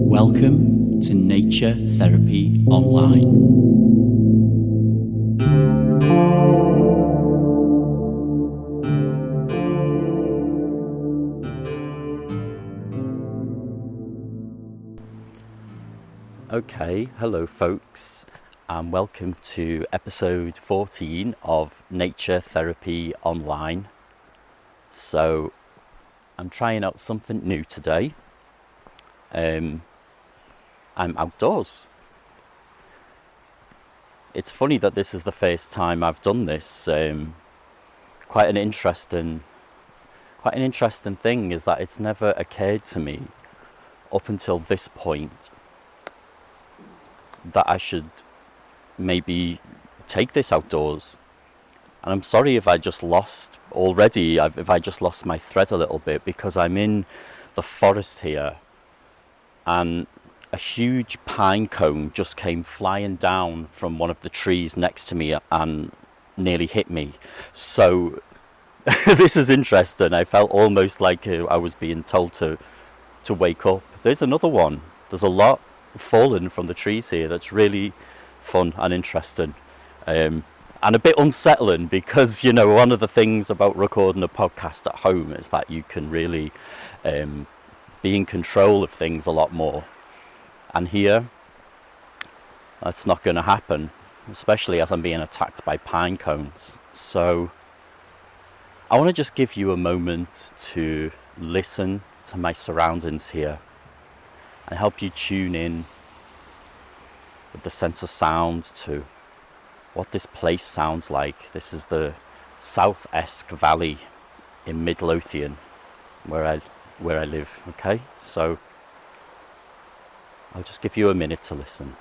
Welcome to Nature Therapy Online. Okay, hello folks, and welcome to episode 14 of Nature Therapy Online. So, I'm trying out something new today. I'm outdoors. It's funny that this is the first time I've done this. Quite an interesting thing is that it's never occurred to me up until this point that I should maybe take this outdoors. And I'm sorry if I just lost my thread a little bit, because I'm in the forest here and a huge pine cone just came flying down from one of the trees next to me and nearly hit me. So this is interesting. I felt almost like I was being told to wake up. There's another one. There's a lot fallen from the trees here that's really fun and interesting, and a bit unsettling, because one of the things about recording a podcast at home is that you can really be in control of things a lot more. And here, that's not going to happen, especially as I'm being attacked by pine cones. So I want to just give you a moment to listen to my surroundings here and help you tune in with the sense of sound to what this place sounds like. This is the South Esk Valley in Midlothian, where I live. Okay, so I'll just give you a minute to listen.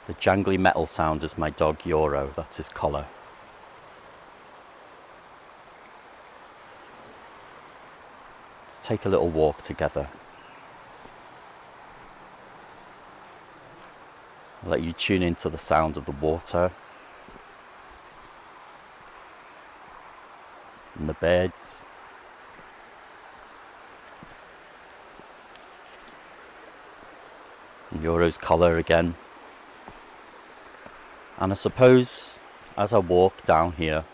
The jangly metal sound is my dog Euro, that's his collar. Let's take a little walk together. I'll let you tune into the sound of the water and the birds. And Euro's collar again. And I suppose as I walk down here,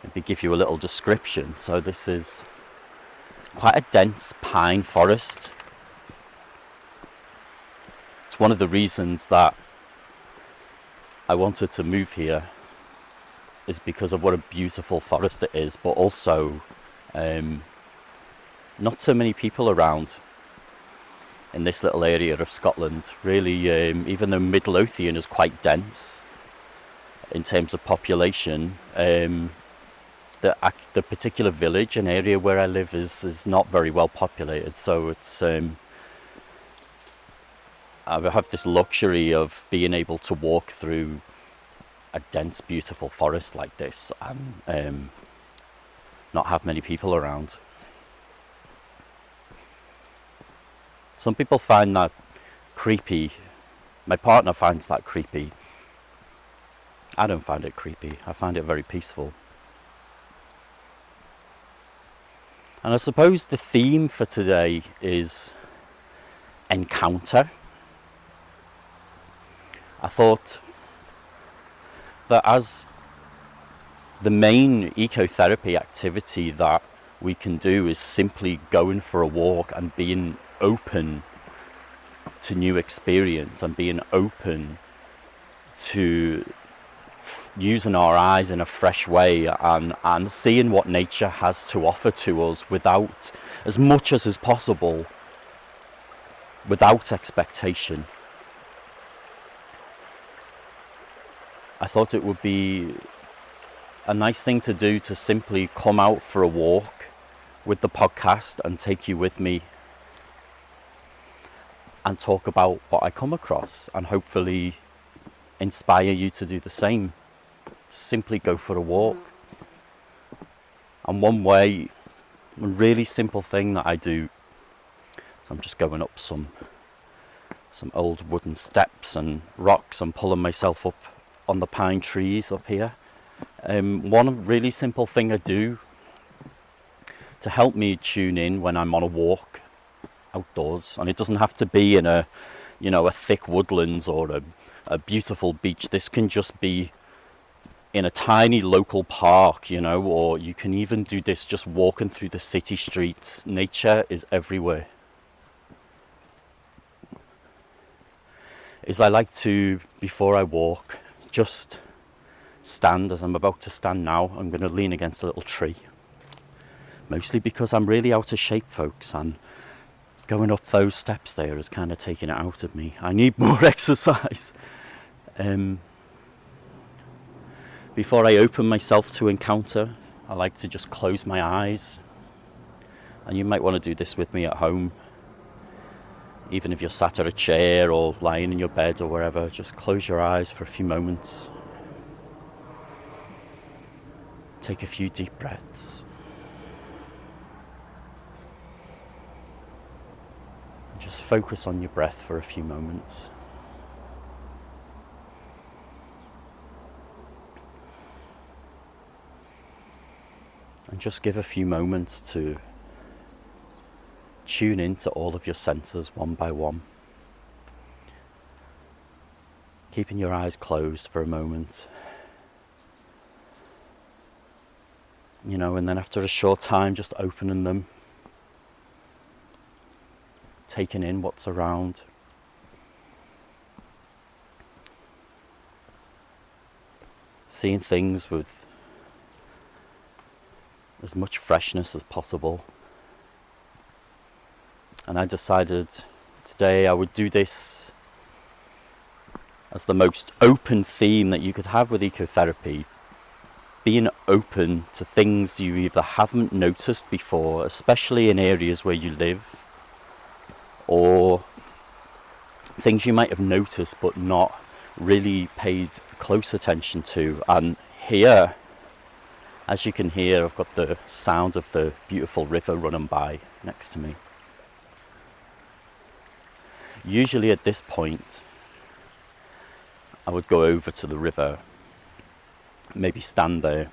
maybe give you a little description. So this is quite a dense pine forest. It's one of the reasons that I wanted to move here, is because of what a beautiful forest it is, but also not so many people around in this little area of Scotland. Really, even though Midlothian is quite dense in terms of population, the particular village and area where I live is not very well populated. So it's I have this luxury of being able to walk through a dense, beautiful forest like this and not have many people around. Some people find that creepy. My partner finds that creepy. I don't find it creepy. I find it very peaceful. And I suppose the theme for today is encounter. I thought that as the main ecotherapy activity that we can do is simply going for a walk and being open to new experience and being open to using our eyes in a fresh way and seeing what nature has to offer to us without, as much as is possible, without expectation. I thought it would be a nice thing to do to simply come out for a walk with the podcast and take you with me and talk about what I come across, and hopefully inspire you to do the same. Simply go for a walk. And one way A really simple thing that I do. So I'm just going up some old wooden steps and rocks and pulling myself up on the pine trees up here. One really simple thing I do to help me tune in when I'm on a walk outdoors, and it doesn't have to be in a thick woodlands or a beautiful beach. This can just be in a tiny local park, or you can even do this just walking through the city streets. Nature is everywhere. I like to, before I walk, just stand, as I'm about to stand now. I'm going to lean against a little tree, mostly because I'm really out of shape, folks, and going up those steps there is kind of taking it out of me. I need more exercise. Before I open myself to encounter, I like to just close my eyes. And you might want to do this with me at home. Even if you're sat at a chair or lying in your bed or wherever, just close your eyes for a few moments. Take a few deep breaths. Just focus on your breath for a few moments. And just give a few moments to tune into all of your senses one by one. Keeping your eyes closed for a moment. And then after a short time, just opening them. Taking in what's around. Seeing things with as much freshness as possible. And I decided today I would do this as the most open theme that you could have with ecotherapy. Being open to things you either haven't noticed before, especially in areas where you live, or things you might have noticed but not really paid close attention to. And here, as you can hear, I've got the sound of the beautiful river running by next to me. Usually at this point, I would go over to the river, maybe stand there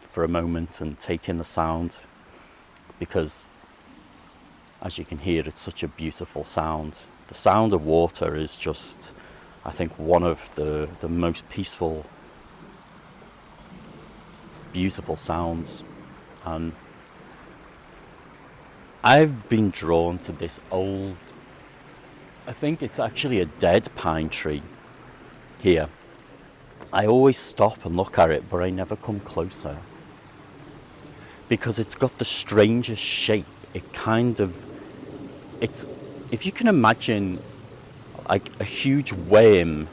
for a moment and take in the sound, because as you can hear, it's such a beautiful sound. The sound of water is just, I think, one of the most peaceful, beautiful sounds. And I've been drawn to this old, I think it's actually a dead pine tree here. I always stop and look at it, but I never come closer, because it's got the strangest shape. It's, if you can imagine like a huge worm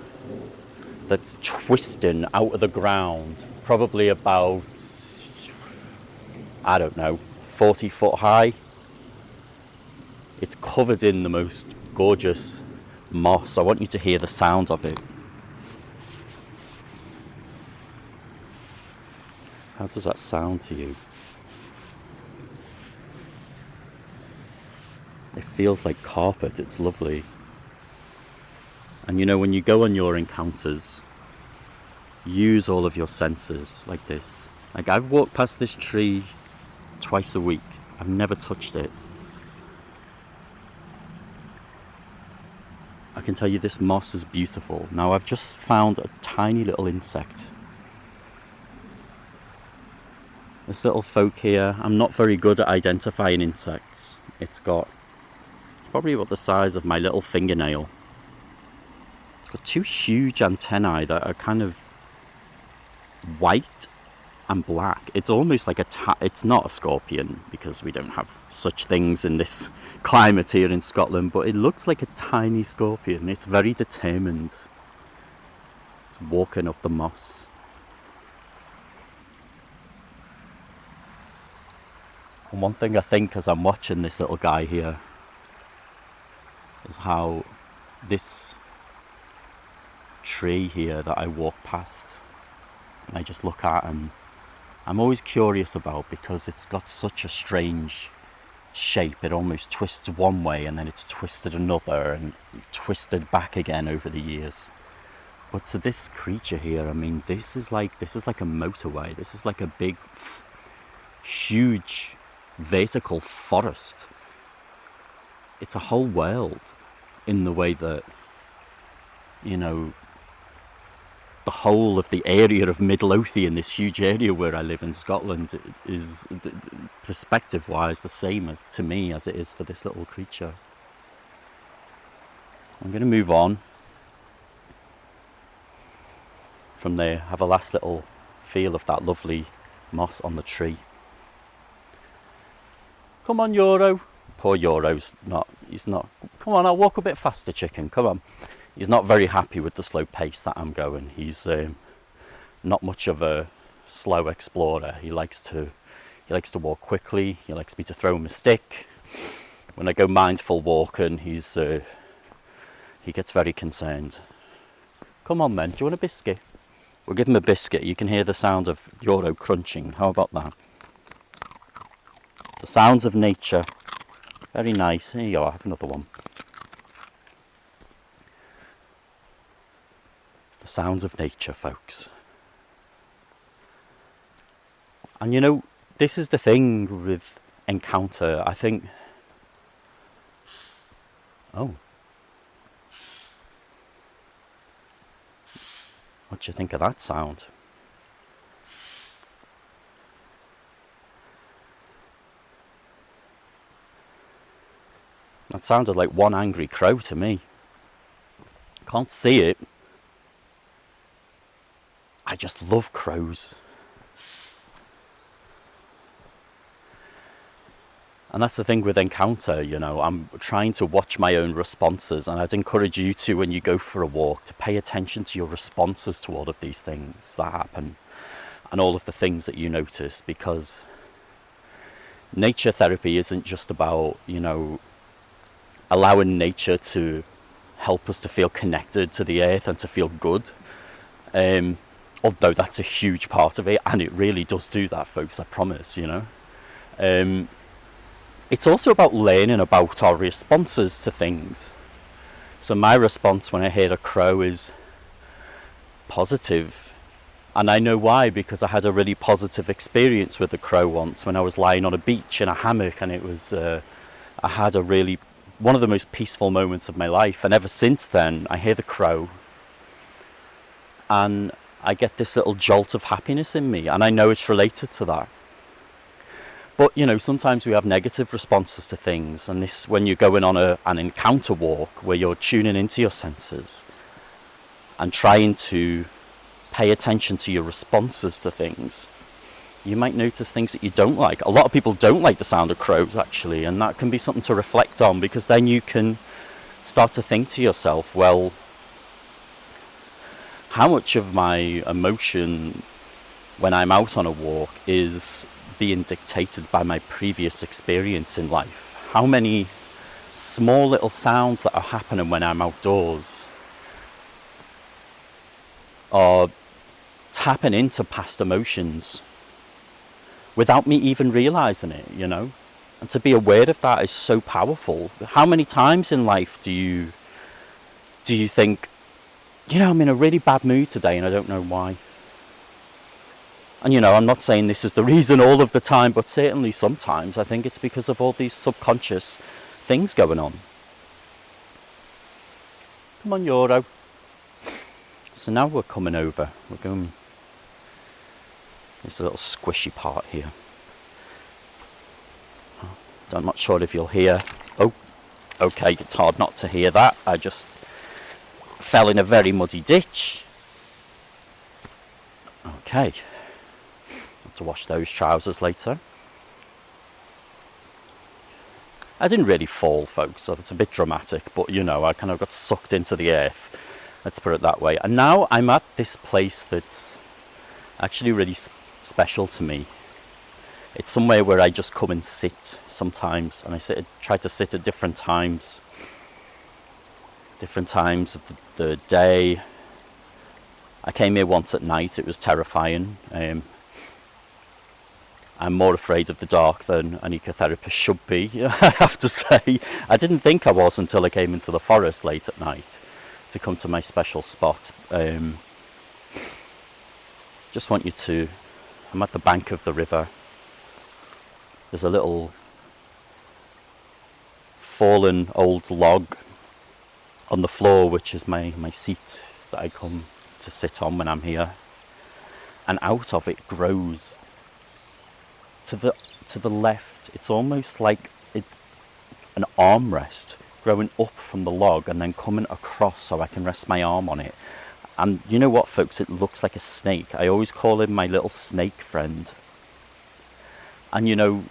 that's twisting out of the ground, probably about, 40 foot high. It's covered in the most gorgeous moss. I want you to hear the sound of it. How does that sound to you? It feels like carpet. It's lovely. And when you go on your encounters, use all of your senses like this. Like, I've walked past this tree twice a week. I've never touched it. I can tell you this moss is beautiful. Now, I've just found a tiny little insect. This little folk here, I'm not very good at identifying insects. It's probably about the size of my little fingernail. It's got two huge antennae that are kind of white and black. It's almost like it's not a scorpion, because we don't have such things in this climate here in Scotland, but it looks like a tiny scorpion. It's very determined. It's walking up the moss. And one thing I think as I'm watching this little guy here is how this tree here that I walk past and I just look at, and I'm always curious about, because it's got such a strange shape. It almost twists one way and then it's twisted another and twisted back again over the years. But to this creature here, I mean, this is like a motorway. This is like a big, huge vertical forest. It's a whole world in the way that, you know, the whole of the area of Midlothian, this huge area where I live in Scotland, is perspective-wise the same as to me as it is for this little creature. I'm going to move on from there, have a last little feel of that lovely moss on the tree. Come on, Euro. Poor Euro's he's not. Come on, I'll walk a bit faster, chicken. Come on. He's not very happy with the slow pace that I'm going. He's not much of a slow explorer. He likes to walk quickly. He likes me to throw him a stick. When I go mindful walking, he gets very concerned. Come on then, do you want a biscuit? We'll give him a biscuit. You can hear the sound of Euro crunching. How about that? The sounds of nature. Very nice. Here you go, I'll have another one. The sounds of nature, folks. And you know, this is the thing with encounter. I think... Oh. What do you think of that sound? That sounded like one angry crow to me. Can't see it. I just love crows. And that's the thing with encounter, you know, I'm trying to watch my own responses, and I'd encourage you to, when you go for a walk, to pay attention to your responses to all of these things that happen and all of the things that you notice, because nature therapy isn't just about, you know, allowing nature to help us to feel connected to the earth and to feel good. Although that's a huge part of it, and it really does do that, folks, I promise, you know. It's also about learning about our responses to things. So my response when I hear a crow is positive. And I know why, because I had a really positive experience with a crow once when I was lying on a beach in a hammock, and it was, I had one of the most peaceful moments of my life. And ever since then, I hear the crow and I get this little jolt of happiness in me, and I know it's related to that. But, you know, sometimes we have negative responses to things, and this, when you're going on an encounter walk where you're tuning into your senses and trying to pay attention to your responses to things, you might notice things that you don't like. A lot of people don't like the sound of crows, actually, and that can be something to reflect on, because then you can start to think to yourself, well, how much of my emotion when I'm out on a walk is being dictated by my previous experience in life? How many small little sounds that are happening when I'm outdoors are tapping into past emotions without me even realizing it, you know? And to be aware of that is so powerful. How many times in life do you think, you know, I'm in a really bad mood today and I don't know why? And, you know, I'm not saying this is the reason all of the time, but certainly sometimes I think it's because of all these subconscious things going on. Come on, Euro. So now we're coming over. We're going... There's a little squishy part here. I'm not sure if you'll hear... Oh, okay, it's hard not to hear that. I just fell in a very muddy ditch. Okay. To wash those trousers later. I didn't really fall, folks, so that's a bit dramatic, but you know, I kind of got sucked into the earth, let's put it that way. And now I'm at this place that's actually really special to me. It's somewhere where I just come and sit sometimes, and I try to sit at different times of the day. I came here once at night. It was terrifying. I'm more afraid of the dark than an ecotherapist should be, I have to say. I didn't think I was until I came into the forest late at night to come to my special spot. Just want you to... I'm at the bank of the river. There's a little fallen old log on the floor, which is my seat that I come to sit on when I'm here. And out of it grows to the left. It's almost like an armrest growing up from the log and then coming across so I can rest my arm on it. And you know what, folks? It looks like a snake. I always call him my little snake friend. And you know,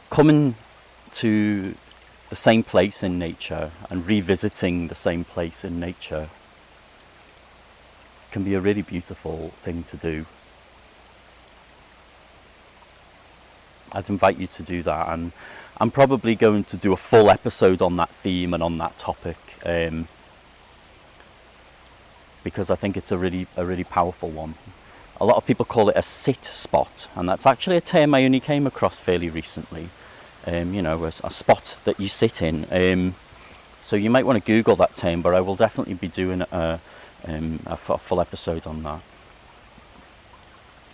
coming to the same place in nature and revisiting the same place in nature can be a really beautiful thing to do. I'd invite you to do that, and I'm probably going to do a full episode on that theme and on that topic, because I think it's a really powerful one. A lot of people call it a sit spot, and that's actually a term I only came across fairly recently. You know, a spot that you sit in. So you might want to Google that term, but I will definitely be doing a full episode on that.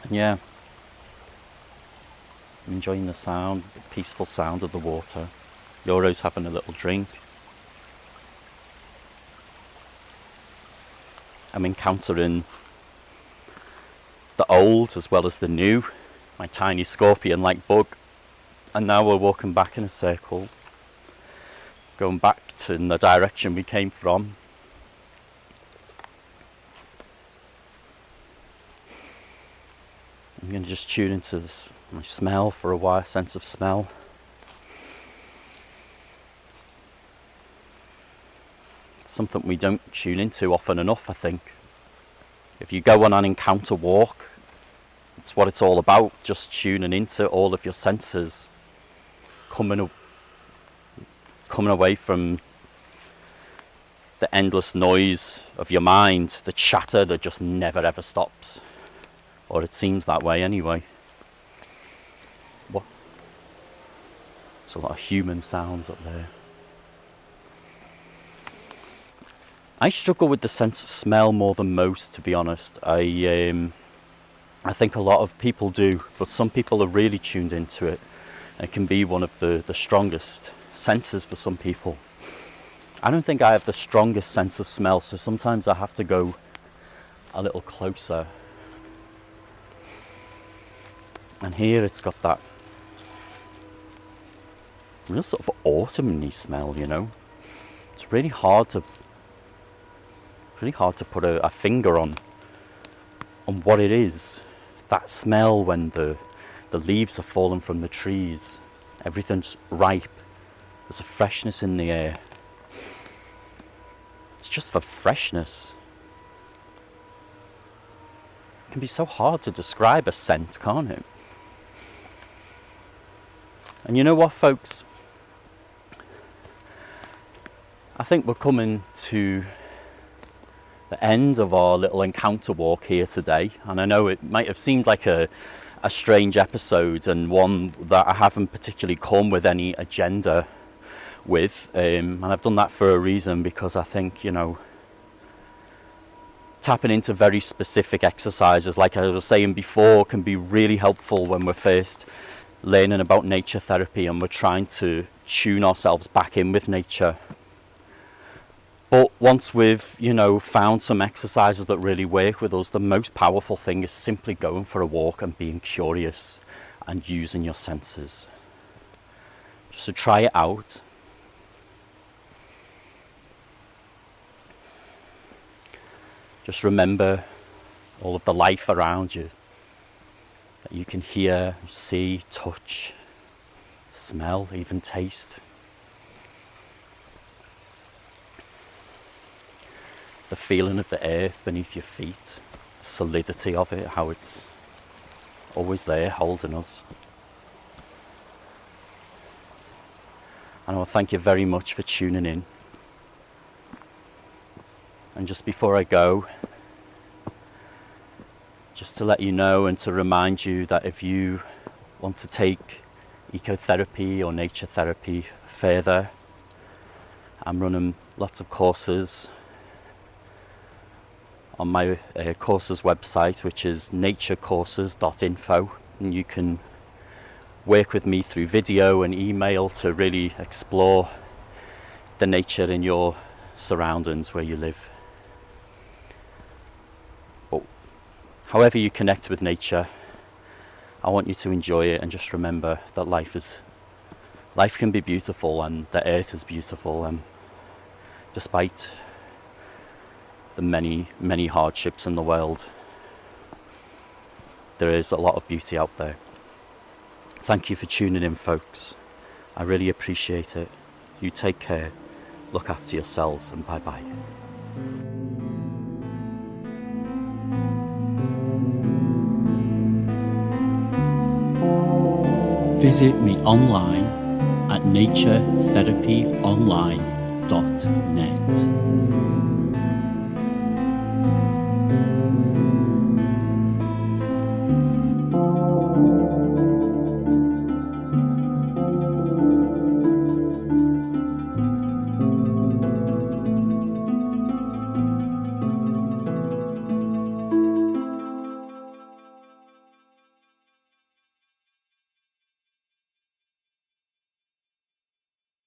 And yeah, I'm enjoying the sound, the peaceful sound of the water. Yoro's having a little drink. I'm encountering the old as well as the new, my tiny scorpion-like bug. And now we're walking back in a circle, going back in the direction we came from. I'm going to just tune into my smell for a while, sense of smell. It's something we don't tune into often enough, I think. If you go on an encounter walk, it's what it's all about, just tuning into all of your senses. Coming away from the endless noise of your mind, the chatter that just never ever stops. Or it seems that way anyway. What? There's a lot of human sounds up there. I struggle with the sense of smell more than most, to be honest. I think a lot of people do, but some people are really tuned into it. It can be one of the strongest senses for some people. I don't think I have the strongest sense of smell, so sometimes I have to go a little closer. And here it's got that real sort of autumny smell, you know. It's really hard to put a finger on what it is. That smell when the leaves are falling from the trees, everything's ripe, there's a freshness in the air. It's just for freshness. It can be so hard to describe a scent, can't it? And you know what, folks? I think we're coming to the end of our little encounter walk here today, and I know it might have seemed like a strange episode and one that I haven't particularly come with any agenda with, and I've done that for a reason, because I think, you know, tapping into very specific exercises, like I was saying before, can be really helpful when we're first learning about nature therapy and we're trying to tune ourselves back in with nature. But once we've, you know, found some exercises that really work with us, the most powerful thing is simply going for a walk and being curious and using your senses. Just to try it out. Just remember all of the life around you that you can hear, see, touch, smell, even taste. The feeling of the earth beneath your feet, the solidity of it, how it's always there holding us. And I want to thank you very much for tuning in. And just before I go, just to let you know and to remind you that if you want to take ecotherapy or nature therapy further, I'm running lots of courses on my courses website, which is naturecourses.info, and you can work with me through video and email to really explore the nature in your surroundings where you live. But however you connect with nature, I want you to enjoy it and just remember that life can be beautiful, and the earth is beautiful, and despite the many hardships in the world, there is a lot of beauty out there. Thank you for tuning in, folks. I really appreciate it. You take care, look after yourselves, and bye bye. Visit me online at naturetherapyonline.net.